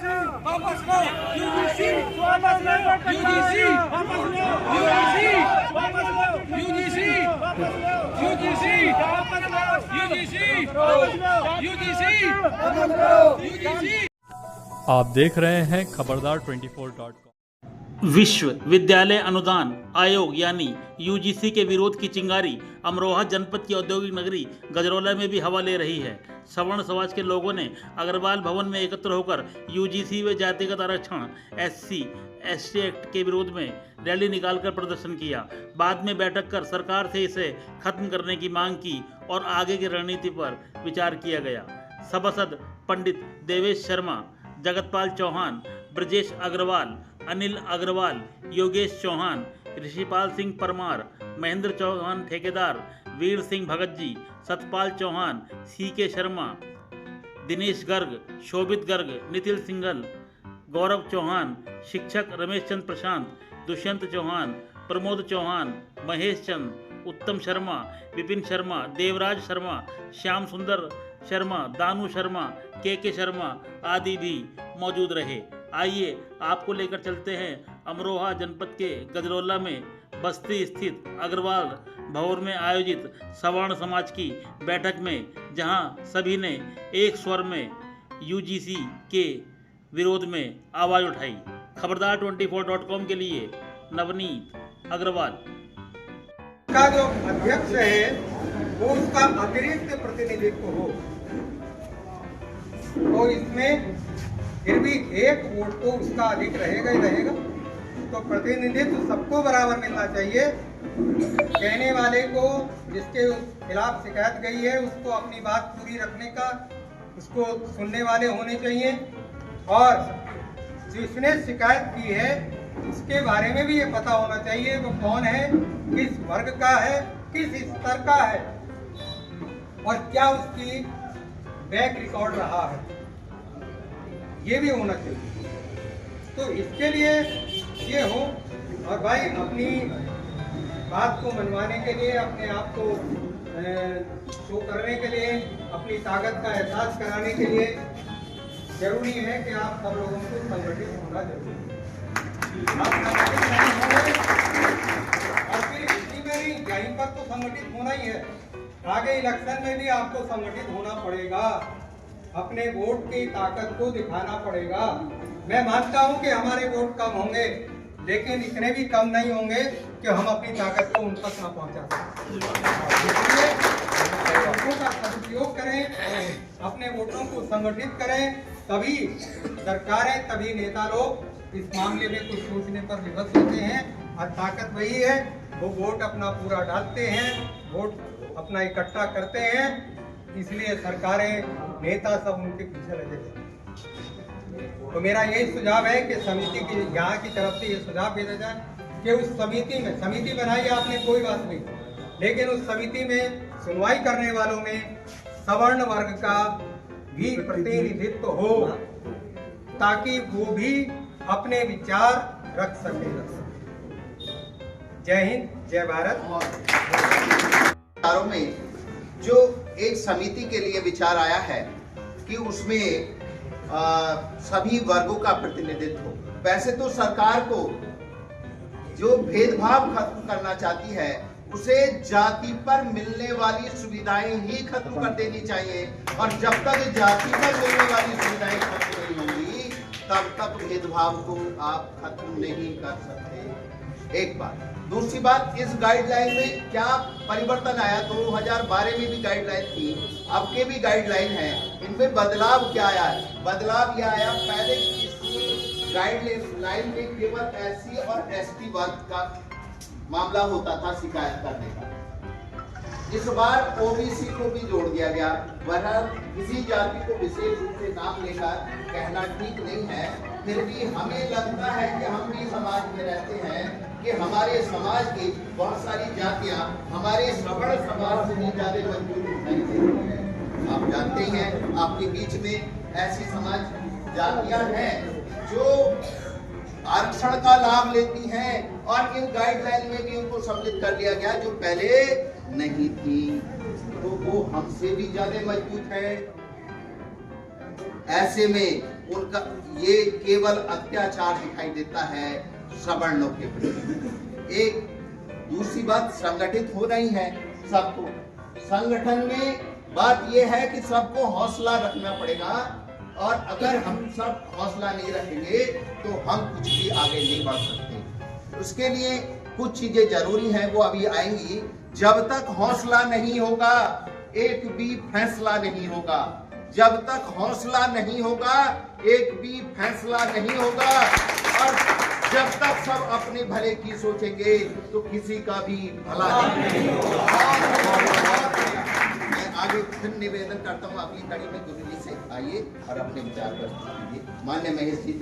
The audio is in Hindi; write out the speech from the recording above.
वापस लो यूजीसी वापस लो यूजीसी वापस लो यूजीसी वापस लो यूजीसी वापस लो यूजीसी वापस लो यूजीसी वापस लो यूजीसी वापस लो यूजीसी। आप देख रहे हैं खबरदार 24.com। विश्व विद्यालय अनुदान आयोग यानी यूजीसी के विरोध की चिंगारी अमरोहा जनपद की औद्योगिक नगरी गजरौला में भी हवा ले रही है। सवर्ण समाज के लोगों ने अग्रवाल भवन में एकत्र होकर यूजीसी व जातिगत आरक्षण SC/ST एक्ट के विरोध में रैली निकालकर प्रदर्शन किया। बाद में बैठक कर सरकार से इसे खत्म करने की मांग की और आगे की रणनीति पर विचार किया गया। सभासद पंडित देवेश शर्मा, जगतपाल चौहान, ब्रजेश अग्रवाल, अनिल अग्रवाल, योगेश चौहान, ऋषिपाल सिंह परमार, महेंद्र चौहान ठेकेदार, वीर सिंह भगत जी, सतपाल चौहान, CK शर्मा, दिनेश गर्ग, शोभित गर्ग, नितिल सिंघल, गौरव चौहान, शिक्षक रमेश चंद प्रशांत, दुष्यंत चौहान, प्रमोद चौहान, महेश चंद, उत्तम शर्मा, विपिन शर्मा, देवराज शर्मा, श्याम सुंदर शर्मा, दानू शर्मा, KK शर्मा आदि भी मौजूद रहे। आइए आपको लेकर चलते हैं अमरोहा जनपद के गजरौला में बस्ती स्थित अग्रवाल भवन में आयोजित सवर्ण समाज की बैठक में, जहां सभी ने एक स्वर में यूजीसी के विरोध में आवाज उठाई। खबरदार 24.com के लिए नवनीत अग्रवाल। का जो अध्यक्ष है वो उसका अतिरिक्त प्रतिनिधित्व हो, तो इसमें फिर भी एक वोट तो उसका अधिक रहेगा ही रहेगा। तो प्रतिनिधित्व सबको बराबर मिलना चाहिए। कहने वाले को, जिसके खिलाफ शिकायत गई है, उसको अपनी बात पूरी रखने का, उसको सुनने वाले होने चाहिए। और जिसने शिकायत की है उसके बारे में भी ये पता होना चाहिए वो कौन है, किस वर्ग का है, किस स्तर का है और क्या उसकी बैक रिकॉर्ड रहा है, ये भी होना चाहिए। तो इसके लिए ये हो, और भाई अपनी बात को मनवाने के लिए, अपने आप को शो करने के लिए, अपनी ताकत का एहसास कराने के लिए जरूरी है कि आप सब लोगों को संगठित होना जरूरी है। आप संगठित नहीं होंगे और फिर इसी में ही यहीं पर तो संगठित होना ही है, आगे इलेक्शन में भी आपको संगठित होना पड़ेगा, अपने वोट की ताकत को दिखाना पड़ेगा। मैं मानता हूं कि हमारे वोट कम होंगे, लेकिन इतने भी कम नहीं होंगे कि हम अपनी ताकत को उन तक ना पहुंचा सकें। वोटों का सदुपयोग करें, अपने वोटों को संगठित करें, तभी सरकारें, तभी नेता लोग इस मामले में कुछ सोचने पर विवश होते हैं। और ताकत वही है, वो वोट अपना पूरा डालते हैं, वोट अपना इकट्ठा करते हैं, इसलिए सरकारें, नेता सब उनके पीछे लगे थे। तो मेरा यही सुझाव है कि समिति की, यहाँ की तरफ से ये सुझाव भेजा जाए कि उस समिति में, समिति बनाई आपने कोई बात नहीं, लेकिन उस समिति में सुनवाई करने वालों में सवर्ण वर्ग का भी प्रतिनिधित्व हो, ताकि वो भी अपने विचार रख सके। जय हिंद, जय भारत। में जो एक समिति के लिए विचार आया है कि उसमें सभी वर्गों का प्रतिनिधित्व हो। वैसे तो सरकार को जो भेदभाव खत्म करना चाहती है, उसे जाति पर मिलने वाली सुविधाएं ही खत्म कर देनी चाहिए, और जब तक जाति पर मिलने वाली सुविधाएं खत्म नहीं होंगी तब तक भेदभाव को आप खत्म नहीं कर सकते। एक बात। दूसरी बात, इस गाइडलाइन में क्या परिवर्तन आया? 2012 में भी गाइडलाइन थी, अब के भी गाइडलाइन है, इनमें बदलाव क्या आया? बदलाव यह आया, पहले इस गाइडलाइन में केवल SC और ST वर्ग का मामला होता था शिकायत करने का। इस बार OBC को भी जोड़ दिया गया। वरना किसी जाति को विशेष रूप से नाम लेकर कहना ठीक नहीं है, फिर भी हमें लगता है कि हम भी समाज में रहते हैं कि हमारे समाज की बहुत सारी जातियां हमारे सवर्ण समाज से भी ज्यादा मजबूत दिखाई देती हैं। आप जानते ही हैं, आपके बीच में ऐसी समाज जातियां हैं जो आरक्षण का लाभ लेती हैं, और इन गाइडलाइन में भी उनको सम्मिलित कर लिया गया जो पहले नहीं थी, तो वो हमसे भी ज्यादा मजबूत है। ऐसे में उनका ये केवल अत्याचार दिखाई देता है सवर्णों के प्रति। एक दूसरी बात संगठित हो रही है सबको। संगठन में बात यह है कि सबको हौसला रखना पड़ेगा, और अगर हम सब हौसला नहीं रखेंगे तो हम कुछ भी आगे नहीं बढ़ सकते। उसके लिए कुछ चीजें जरूरी हैं, वो अभी आएंगी। जब तक हौसला नहीं होगा एक भी फैसला नहीं होगा। जब तक हौसला नहीं होगा एक भी फैसला नहीं होगा, और जब तक सब अपने भले की सोचेंगे तो किसी का भी भला नहीं होगा। मैं आगे फिर निवेदन करता हूँ, अगली कड़ी में गुरु जी से आइए और अपने विचार प्रस्तुत कीजिए। माननीय महेश जी।